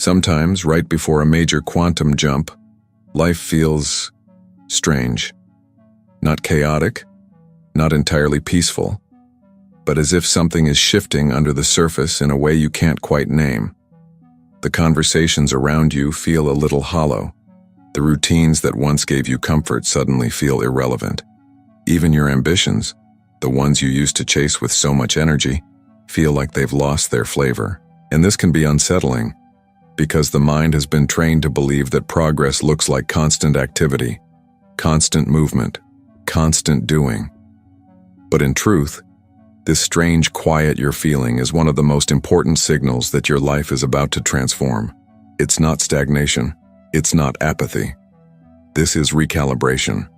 Sometimes, right before a major quantum jump, life feels strange. Not chaotic, not entirely peaceful, but as if something is shifting under the surface in a way you can't quite name. The conversations around you feel a little hollow. The routines that once gave you comfort suddenly feel irrelevant. Even your ambitions, the ones you used to chase with so much energy, feel like they've lost their flavor. And this can be unsettling, because the mind has been trained to believe that progress looks like constant activity, constant movement, constant doing. But in truth, this strange quiet you're feeling is one of the most important signals that your life is about to transform. It's not stagnation. It's not apathy. This is recalibration.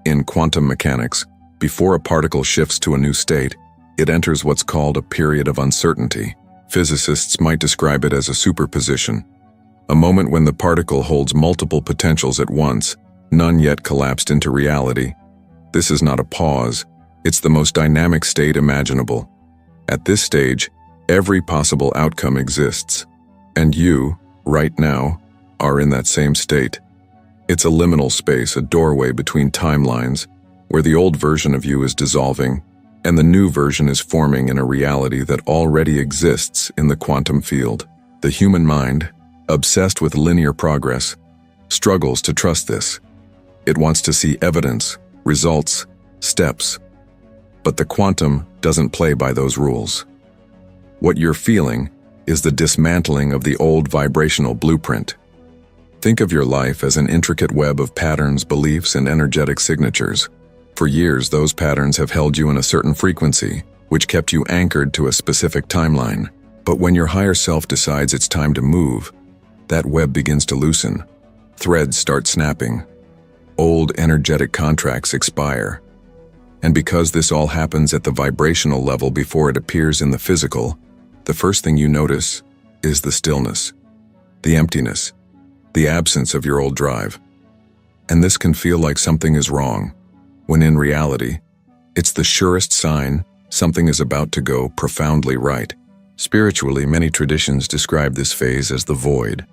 In quantum mechanics, before a particle shifts to a new state, it enters what's called a period of uncertainty. Physicists might describe it as a superposition, a moment when the particle holds multiple potentials at once, none yet collapsed into reality. This is not a pause. It's the most dynamic state imaginable. At this stage, every possible outcome exists, and you, right now, are in that same state. It's a liminal space, a doorway between timelines, where the old version of you is dissolving, and the new version is forming in a reality that already exists in the quantum field. The human mind, obsessed with linear progress, struggles to trust this. It wants to see evidence, results, steps. But the quantum doesn't play by those rules. What you're feeling is the dismantling of the old vibrational blueprint. Think of your life as an intricate web of patterns, beliefs, and energetic signatures. For years, those patterns have held you in a certain frequency, which kept you anchored to a specific timeline. But when your higher self decides it's time to move, that web begins to loosen. Threads start snapping. Old energetic contracts expire. And because this all happens at the vibrational level before it appears in the physical, the first thing you notice is the stillness, the emptiness, the absence of your old drive. And this can feel like something is wrong, when in reality, it's the surest sign something is about to go profoundly right. Spiritually, many traditions describe this phase as the void.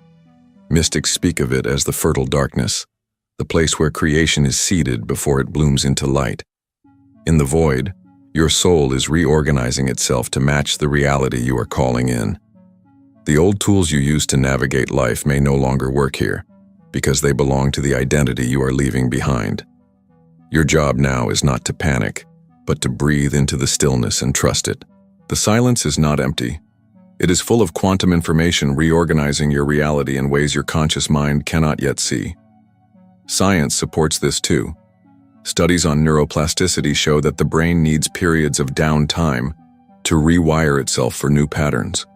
Mystics speak of it as the fertile darkness, the place where creation is seeded before it blooms into light. In the void, your soul is reorganizing itself to match the reality you are calling in. The old tools you used to navigate life may no longer work here, because they belong to the identity you are leaving behind. Your job now is not to panic, but to breathe into the stillness and trust it. The silence is not empty. It is full of quantum information reorganizing your reality in ways your conscious mind cannot yet see. Science supports this too. Studies on neuroplasticity show that the brain needs periods of downtime to rewire itself for new patterns.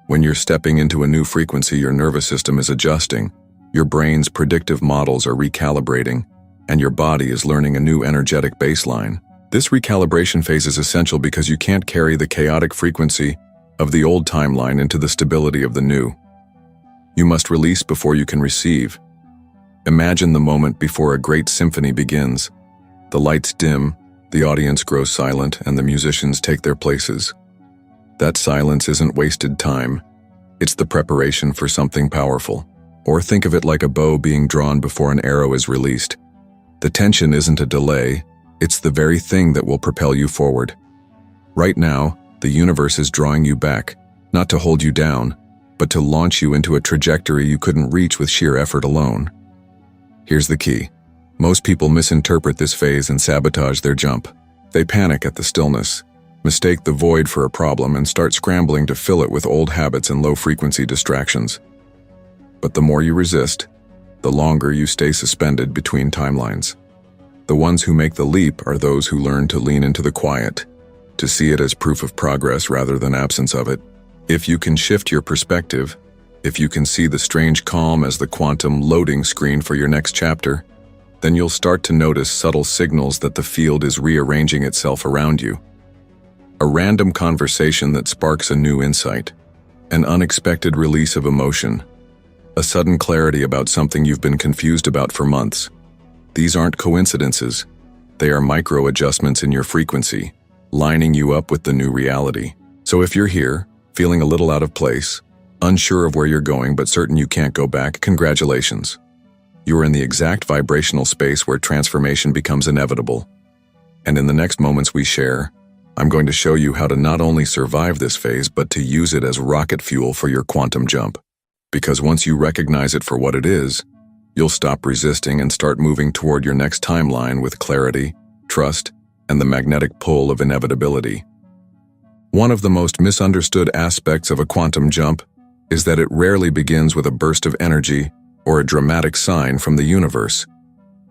When you're stepping into a new frequency, your nervous system is adjusting, your brain's predictive models are recalibrating, and your body is learning a new energetic baseline. This recalibration phase is essential because you can't carry the chaotic frequency of the old timeline into the stability of the new. You must release before you can receive. Imagine the moment before a great symphony begins. The lights dim, the audience grows silent, and the musicians take their places. That silence isn't wasted time. It's the preparation for something powerful. Or think of it like a bow being drawn before an arrow is released. The tension isn't a delay, it's the very thing that will propel you forward. Right now, the universe is drawing you back, not to hold you down, but to launch you into a trajectory you couldn't reach with sheer effort alone. Here's the key. Most people misinterpret this phase and sabotage their jump. They panic at the stillness, mistake the void for a problem, and start scrambling to fill it with old habits and low-frequency distractions. But the more you resist, the longer you stay suspended between timelines. The ones who make the leap are those who learn to lean into the quiet, to see it as proof of progress rather than absence of it. If you can shift your perspective, if you can see the strange calm as the quantum loading screen for your next chapter, then you'll start to notice subtle signals that the field is rearranging itself around you. A random conversation that sparks a new insight, an unexpected release of emotion, a sudden clarity about something you've been confused about for months. These aren't coincidences. They are micro-adjustments in your frequency, lining you up with the new reality. So if you're here, feeling a little out of place, Unsure of where you're going but certain you can't go back, congratulations. You are in the exact vibrational space where transformation becomes inevitable. And in the next moments we share, I'm going to show you how to not only survive this phase but to use it as rocket fuel for your quantum jump. Because once you recognize it for what it is, you'll stop resisting and start moving toward your next timeline with clarity, trust, and the magnetic pull of inevitability. One of the most misunderstood aspects of a quantum jump is that it rarely begins with a burst of energy or a dramatic sign from the universe.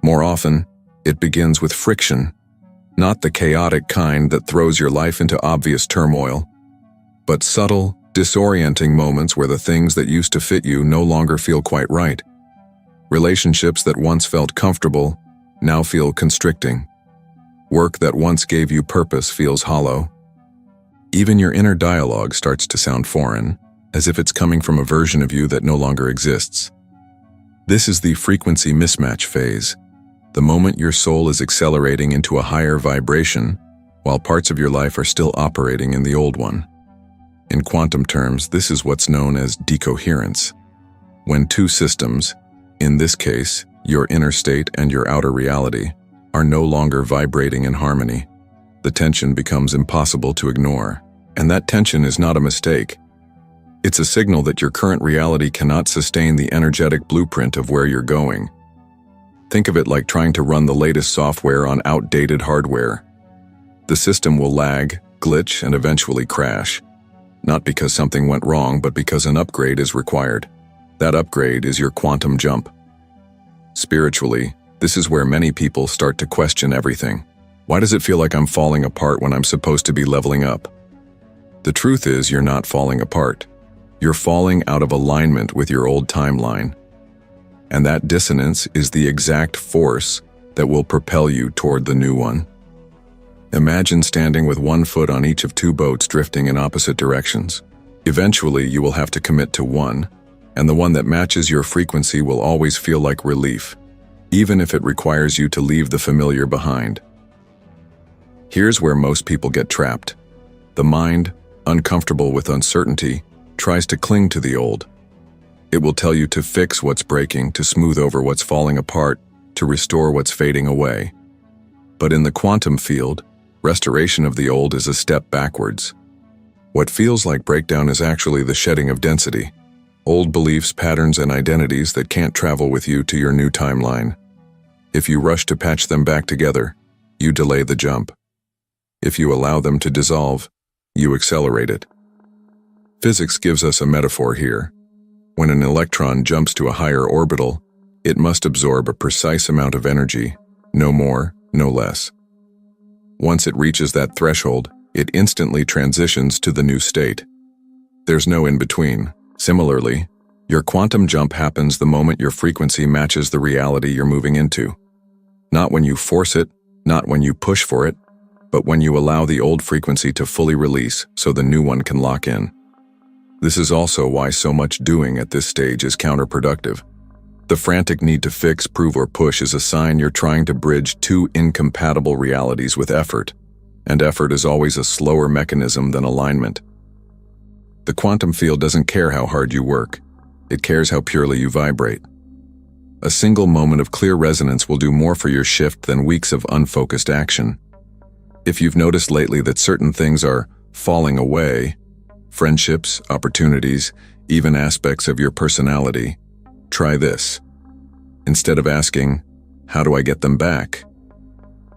More often, it begins with friction, not the chaotic kind that throws your life into obvious turmoil, but subtle, disorienting moments where the things that used to fit you no longer feel quite right. Relationships that once felt comfortable now feel constricting. Work that once gave you purpose feels hollow. Even your inner dialogue starts to sound foreign, as if it's coming from a version of you that no longer exists. This is the frequency mismatch phase, the moment your soul is accelerating into a higher vibration, while parts of your life are still operating in the old one. In quantum terms, this is what's known as decoherence. When two systems, in this case, your inner state and your outer reality, are no longer vibrating in harmony, the tension becomes impossible to ignore. And that tension is not a mistake. It's a signal that your current reality cannot sustain the energetic blueprint of where you're going. Think of it like trying to run the latest software on outdated hardware. The system will lag, glitch, and eventually crash. Not because something went wrong, but because an upgrade is required. That upgrade is your quantum jump. Spiritually, this is where many people start to question everything. Why does it feel like I'm falling apart when I'm supposed to be leveling up? The truth is, you're not falling apart. You're falling out of alignment with your old timeline. And that dissonance is the exact force that will propel you toward the new one. Imagine standing with one foot on each of two boats drifting in opposite directions. Eventually, you will have to commit to one, and the one that matches your frequency will always feel like relief, even if it requires you to leave the familiar behind. Here's where most people get trapped. The mind, uncomfortable with uncertainty, tries to cling to the old. It will tell you to fix what's breaking, to smooth over what's falling apart, to restore what's fading away. But in the quantum field, restoration of the old is a step backwards. What feels like breakdown is actually the shedding of density, old beliefs, patterns, and identities that can't travel with you to your new timeline. If you rush to patch them back together, you delay the jump. If you allow them to dissolve, you accelerate it. Physics gives us a metaphor here. When an electron jumps to a higher orbital, it must absorb a precise amount of energy, no more, no less. Once it reaches that threshold, it instantly transitions to the new state. There's no in-between. Similarly, your quantum jump happens the moment your frequency matches the reality you're moving into. Not when you force it, not when you push for it, but when you allow the old frequency to fully release so the new one can lock in. This is also why so much doing at this stage is counterproductive. The frantic need to fix, prove, or push is a sign you're trying to bridge two incompatible realities with effort, and effort is always a slower mechanism than alignment. The quantum field doesn't care how hard you work. It cares how purely you vibrate. A single moment of clear resonance will do more for your shift than weeks of unfocused action. If you've noticed lately that certain things are falling away, friendships, opportunities, even aspects of your personality, try this. Instead of asking, "How do I get them back?"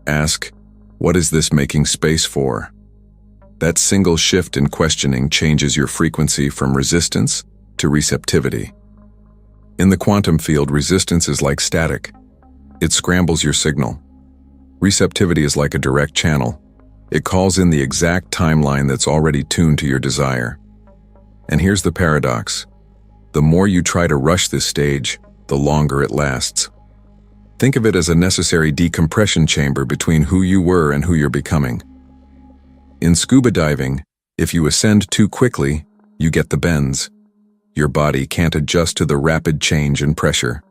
ask, "What is this making space for?" That single shift in questioning changes your frequency from resistance to receptivity. In the quantum field, resistance is like static. It scrambles your signal. Receptivity is like a direct channel. It calls in the exact timeline that's already tuned to your desire. And here's the paradox. The more you try to rush this stage, the longer it lasts. Think of it as a necessary decompression chamber between who you were and who you're becoming. In scuba diving, if you ascend too quickly, you get the bends. Your body can't adjust to the rapid change in pressure.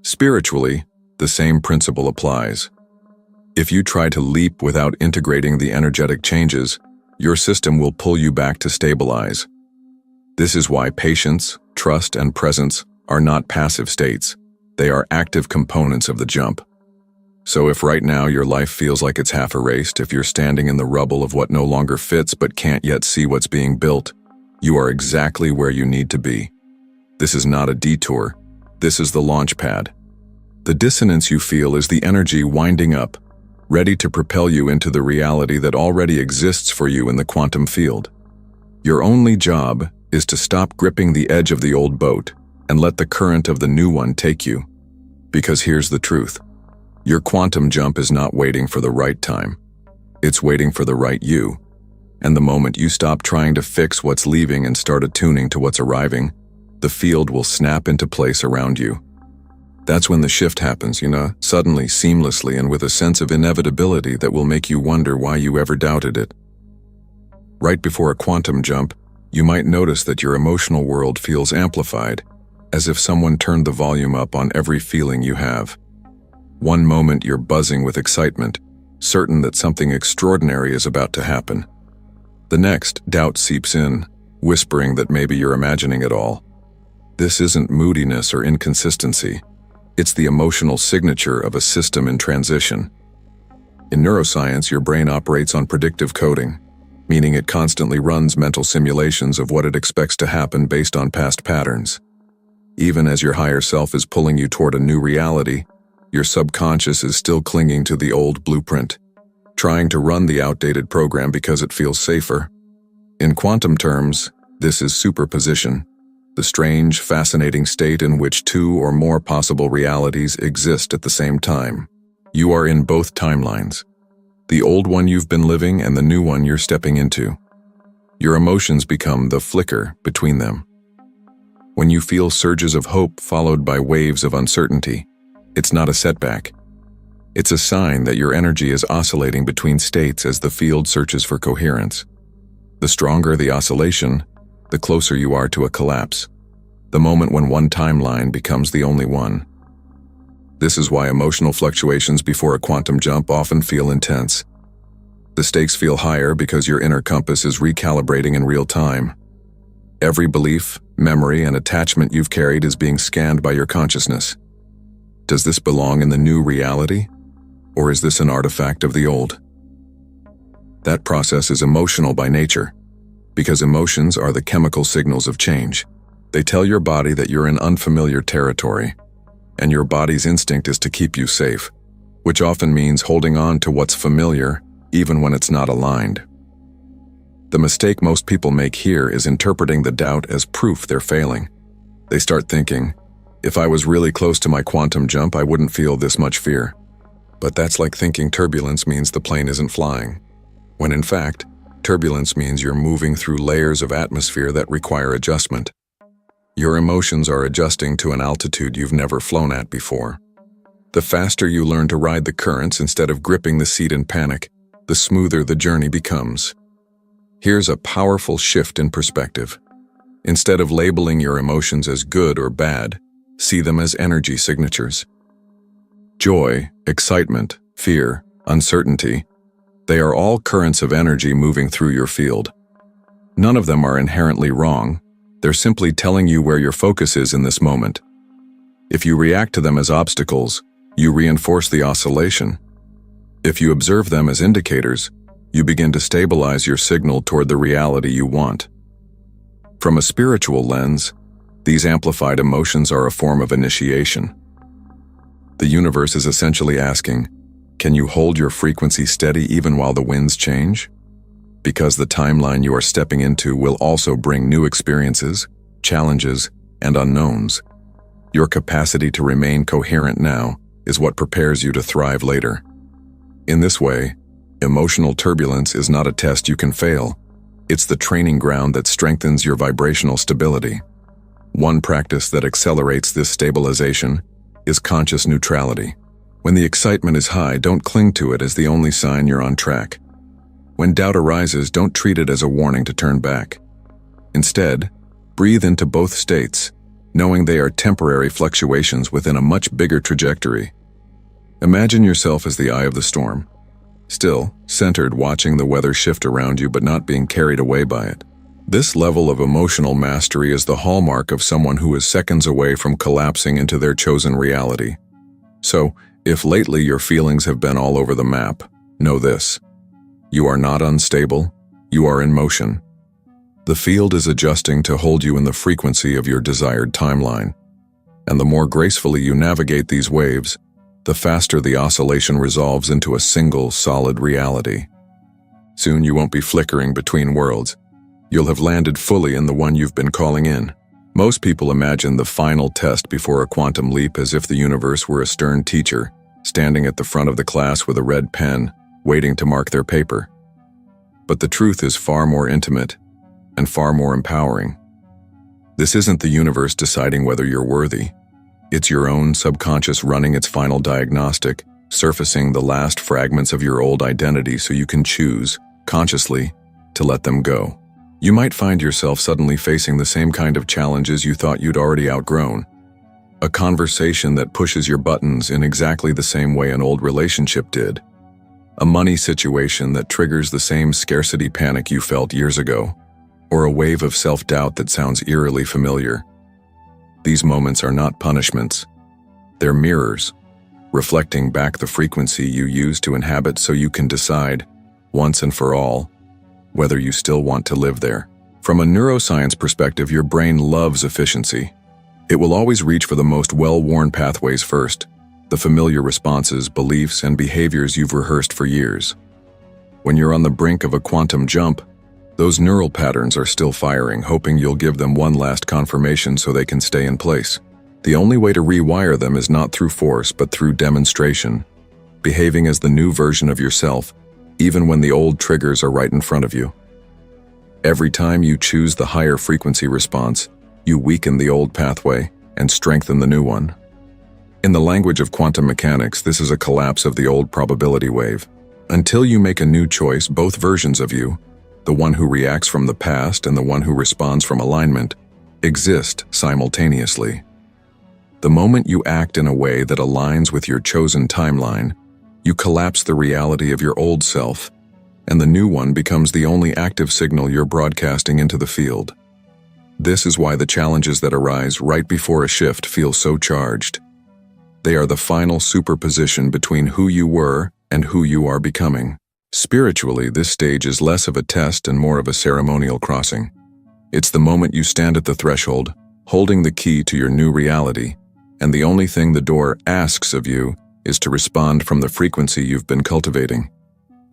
Spiritually, the same principle applies. If you try to leap without integrating the energetic changes, your system will pull you back to stabilize. This is why patience, trust, and presence are not passive states. They are active components of the jump. So if right now your life feels like it's half erased, if you're standing in the rubble of what no longer fits but can't yet see what's being built, you are exactly where you need to be. This is not a detour. This is the launch pad. The dissonance you feel is the energy winding up, ready to propel you into the reality that already exists for you in the quantum field. Your only job is to stop gripping the edge of the old boat and let the current of the new one take you. Because here's the truth. Your quantum jump is not waiting for the right time. It's waiting for the right you. And the moment you stop trying to fix what's leaving and start attuning to what's arriving, the field will snap into place around you. That's when the shift happens, suddenly, seamlessly, and with a sense of inevitability that will make you wonder why you ever doubted it. Right before a quantum jump, you might notice that your emotional world feels amplified, as if someone turned the volume up on every feeling you have. One moment you're buzzing with excitement, certain that something extraordinary is about to happen. The next, doubt seeps in, whispering that maybe you're imagining it all. This isn't moodiness or inconsistency. It's the emotional signature of a system in transition. In neuroscience, your brain operates on predictive coding, meaning it constantly runs mental simulations of what it expects to happen based on past patterns. Even as your higher self is pulling you toward a new reality, your subconscious is still clinging to the old blueprint, trying to run the outdated program because it feels safer. In quantum terms, this is superposition, the strange, fascinating state in which two or more possible realities exist at the same time. You are in both timelines, the old one you've been living and the new one you're stepping into. Your emotions become the flicker between them. When you feel surges of hope followed by waves of uncertainty, it's not a setback. It's a sign that your energy is oscillating between states as the field searches for coherence. The stronger the oscillation, the closer you are to a collapse, the moment when one timeline becomes the only one. This is why emotional fluctuations before a quantum jump often feel intense. The stakes feel higher because your inner compass is recalibrating in real time. Every belief, memory, and attachment you've carried is being scanned by your consciousness. Does this belong in the new reality? Or is this an artifact of the old? That process is emotional by nature, because emotions are the chemical signals of change. They tell your body that you're in unfamiliar territory, and your body's instinct is to keep you safe, which often means holding on to what's familiar even when it's not aligned. The mistake most people make here is interpreting the doubt as proof they're failing. They start thinking, if I was really close to my quantum jump, I wouldn't feel this much fear. But that's like thinking turbulence means the plane isn't flying, when in fact, turbulence means you're moving through layers of atmosphere that require adjustment. Your emotions are adjusting to an altitude you've never flown at before. The faster you learn to ride the currents instead of gripping the seat in panic, the smoother the journey becomes. Here's a powerful shift in perspective. Instead of labeling your emotions as good or bad, see them as energy signatures. Joy, excitement, fear, uncertainty, they are all currents of energy moving through your field. None of them are inherently wrong. They're simply telling you where your focus is in this moment. If you react to them as obstacles, you reinforce the oscillation. If you observe them as indicators, you begin to stabilize your signal toward the reality you want. From a spiritual lens, these amplified emotions are a form of initiation. The universe is essentially asking, can you hold your frequency steady even while the winds change? Because the timeline you are stepping into will also bring new experiences, challenges, and unknowns. Your capacity to remain coherent now is what prepares you to thrive later. In this way, emotional turbulence is not a test you can fail. It's the training ground that strengthens your vibrational stability. One practice that accelerates this stabilization is conscious neutrality. When the excitement is high, don't cling to it as the only sign you're on track. When doubt arises, don't treat it as a warning to turn back. Instead, breathe into both states, knowing they are temporary fluctuations within a much bigger trajectory. Imagine yourself as the eye of the storm, still, centered, watching the weather shift around you but not being carried away by it. This level of emotional mastery is the hallmark of someone who is seconds away from collapsing into their chosen reality. So, if lately your feelings have been all over the map, know this: you are not unstable, you are in motion. The field is adjusting to hold you in the frequency of your desired timeline. And the more gracefully you navigate these waves, the faster the oscillation resolves into a single, solid reality. Soon you won't be flickering between worlds. You'll have landed fully in the one you've been calling in. Most people imagine the final test before a quantum leap as if the universe were a stern teacher, standing at the front of the class with a red pen, waiting to mark their paper. But the truth is far more intimate and far more empowering. This isn't the universe deciding whether you're worthy. It's your own subconscious running its final diagnostic, surfacing the last fragments of your old identity so you can choose, consciously, to let them go. You might find yourself suddenly facing the same kind of challenges you thought you'd already outgrown. A conversation that pushes your buttons in exactly the same way an old relationship did. A money situation that triggers the same scarcity panic you felt years ago. Or a wave of self-doubt that sounds eerily familiar. These moments are not punishments. They're mirrors, reflecting back the frequency you used to inhabit so you can decide, once and for all, whether you still want to live there. From a neuroscience perspective, your brain loves efficiency. It will always reach for the most well-worn pathways first, the familiar responses, beliefs, and behaviors you've rehearsed for years. When you're on the brink of a quantum jump, those neural patterns are still firing, hoping you'll give them one last confirmation so they can stay in place. The only way to rewire them is not through force, but through demonstration, behaving as the new version of yourself, even when the old triggers are right in front of you. Every time you choose the higher frequency response, you weaken the old pathway and strengthen the new one. In the language of quantum mechanics, this is a collapse of the old probability wave. Until you make a new choice, both versions of you, the one who reacts from the past and the one who responds from alignment, exist simultaneously. The moment you act in a way that aligns with your chosen timeline, you collapse the reality of your old self, and the new one becomes the only active signal you're broadcasting into the field. This is why the challenges that arise right before a shift feel so charged. They are the final superposition between who you were and who you are becoming. Spiritually, this stage is less of a test and more of a ceremonial crossing. It's the moment you stand at the threshold, holding the key to your new reality, and the only thing the door asks of you is to respond from the frequency you've been cultivating.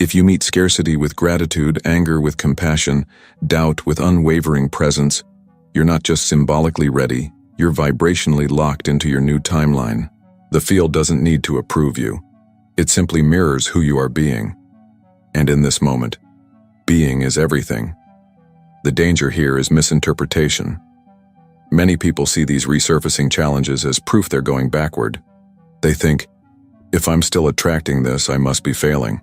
If you meet scarcity with gratitude, anger with compassion, doubt with unwavering presence, you're not just symbolically ready, you're vibrationally locked into your new timeline. The field doesn't need to approve you. It simply mirrors who you are being. And in this moment, being is everything. The danger here is misinterpretation. Many people see these resurfacing challenges as proof they're going backward. They think, if I'm still attracting this, I must be failing.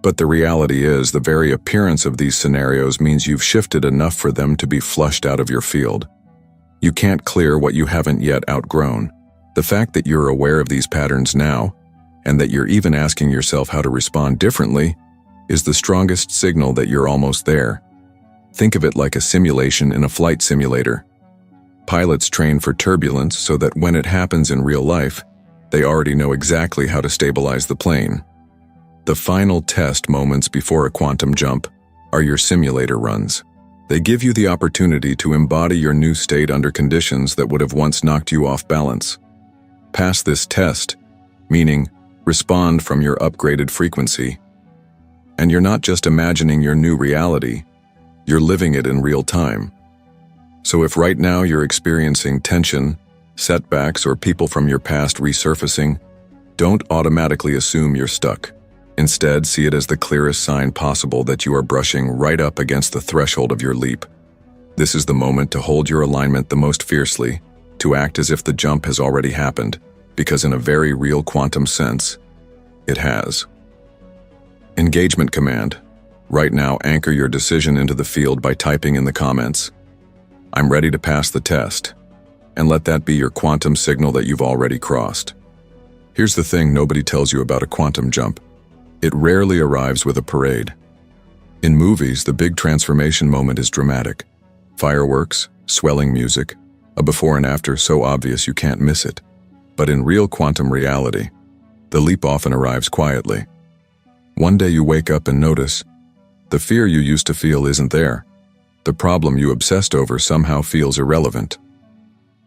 But the reality is, the very appearance of these scenarios means you've shifted enough for them to be flushed out of your field. You can't clear what you haven't yet outgrown. The fact that you're aware of these patterns now, and that you're even asking yourself how to respond differently, is the strongest signal that you're almost there. Think of it like a simulation in a flight simulator. Pilots train for turbulence so that when it happens in real life, they already know exactly how to stabilize the plane. The final test moments before a quantum jump are your simulator runs. They give you the opportunity to embody your new state under conditions that would have once knocked you off balance. Pass this test, meaning respond from your upgraded frequency. And you're not just imagining your new reality, you're living it in real time. So if right now you're experiencing tension, setbacks, or people from your past resurfacing, don't automatically assume you're stuck. Instead, see it as the clearest sign possible that you are brushing right up against the threshold of your leap. This is the moment to hold your alignment the most fiercely, to act as if the jump has already happened, because in a very real quantum sense, it has. Engagement command. Right now, anchor your decision into the field by typing in the comments, "I'm ready to pass the test," and let that be your quantum signal that you've already crossed. Here's the thing nobody tells you about a quantum jump. It rarely arrives with a parade. In movies, the big transformation moment is dramatic. Fireworks, swelling music, a before and after so obvious you can't miss it. But in real quantum reality, the leap often arrives quietly. One day you wake up and notice the fear you used to feel isn't there. The problem you obsessed over somehow feels irrelevant.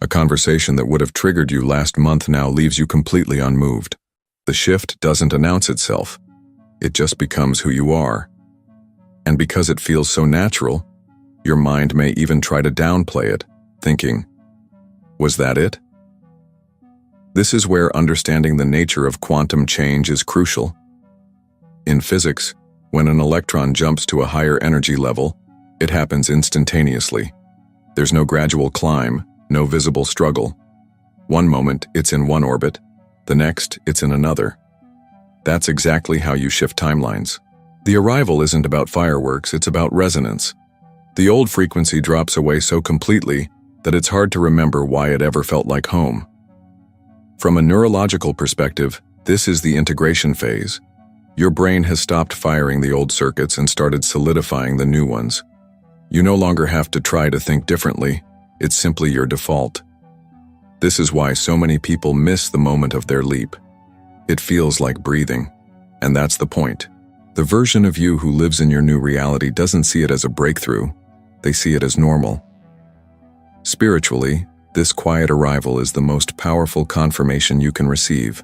A conversation that would have triggered you last month now leaves you completely unmoved. The shift doesn't announce itself. It just becomes who you are. And because it feels so natural, your mind may even try to downplay it, thinking, was that it? This is where understanding the nature of quantum change is crucial. In physics, when an electron jumps to a higher energy level, it happens instantaneously. There's no gradual climb, no visible struggle. One moment, it's in one orbit, the next, it's in another. That's exactly how you shift timelines. The arrival isn't about fireworks, it's about resonance. The old frequency drops away so completely that it's hard to remember why it ever felt like home. From a neurological perspective, this is the integration phase. Your brain has stopped firing the old circuits and started solidifying the new ones. You no longer have to try to think differently, it's simply your default. This is why so many people miss the moment of their leap. It feels like breathing, and that's the point. The version of you who lives in your new reality doesn't see it as a breakthrough, they see it as normal. Spiritually, this quiet arrival is the most powerful confirmation you can receive.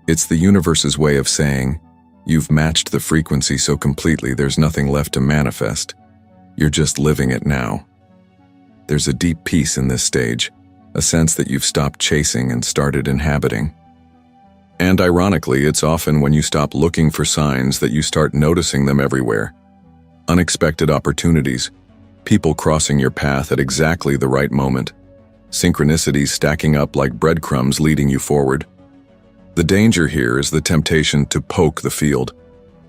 It's the universe's way of saying, you've matched the frequency so completely there's nothing left to manifest. You're just living it now. There's a deep peace in this stage, a sense that you've stopped chasing and started inhabiting. And ironically, it's often when you stop looking for signs that you start noticing them everywhere. Unexpected opportunities, people crossing your path at exactly the right moment, synchronicities stacking up like breadcrumbs leading you forward. The danger here is the temptation to poke the field,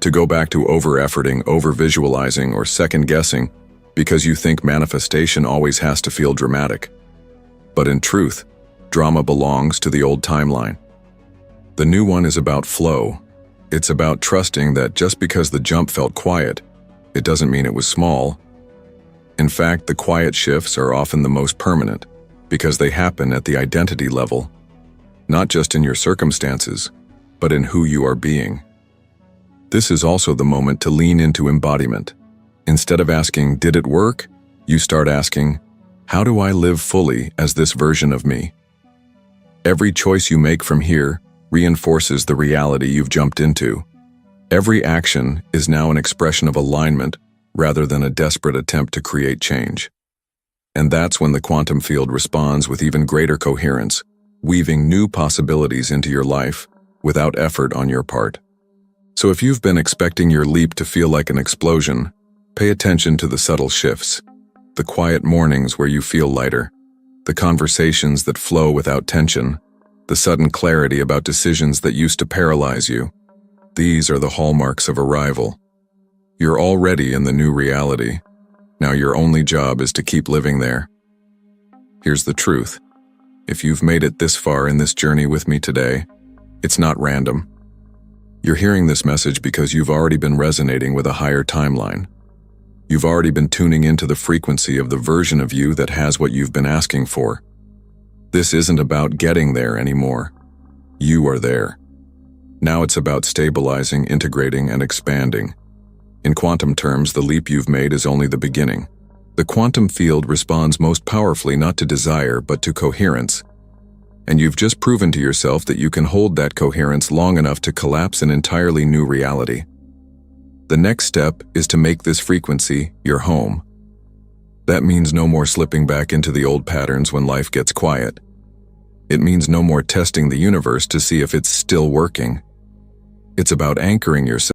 to go back to over-efforting, over-visualizing, or second-guessing because you think manifestation always has to feel dramatic. But in truth, drama belongs to the old timeline. The new one is about flow. It's about trusting that just because the jump felt quiet, it doesn't mean it was small. In fact, the quiet shifts are often the most permanent because they happen at the identity level, not just in your circumstances, but in who you are being. This is also the moment to lean into embodiment. Instead of asking, did it work? You start asking, how do I live fully as this version of me? Every choice you make from here reinforces the reality you've jumped into. Every action is now an expression of alignment rather than a desperate attempt to create change. And that's when the quantum field responds with even greater coherence, weaving new possibilities into your life without effort on your part. So if you've been expecting your leap to feel like an explosion, pay attention to the subtle shifts, the quiet mornings where you feel lighter, the conversations that flow without tension, the sudden clarity about decisions that used to paralyze you. These are the hallmarks of arrival. You're already in the new reality. Now your only job is to keep living there. Here's the truth. If you've made it this far in this journey with me today, it's not random. You're hearing this message because you've already been resonating with a higher timeline. You've already been tuning into the frequency of the version of you that has what you've been asking for. This isn't about getting there anymore. You are there. Now it's about stabilizing, integrating, and expanding. In quantum terms, the leap you've made is only the beginning. The quantum field responds most powerfully not to desire, but to coherence. And you've just proven to yourself that you can hold that coherence long enough to collapse an entirely new reality. The next step is to make this frequency your home. That means no more slipping back into the old patterns when life gets quiet. It means no more testing the universe to see if it's still working. It's about anchoring yourself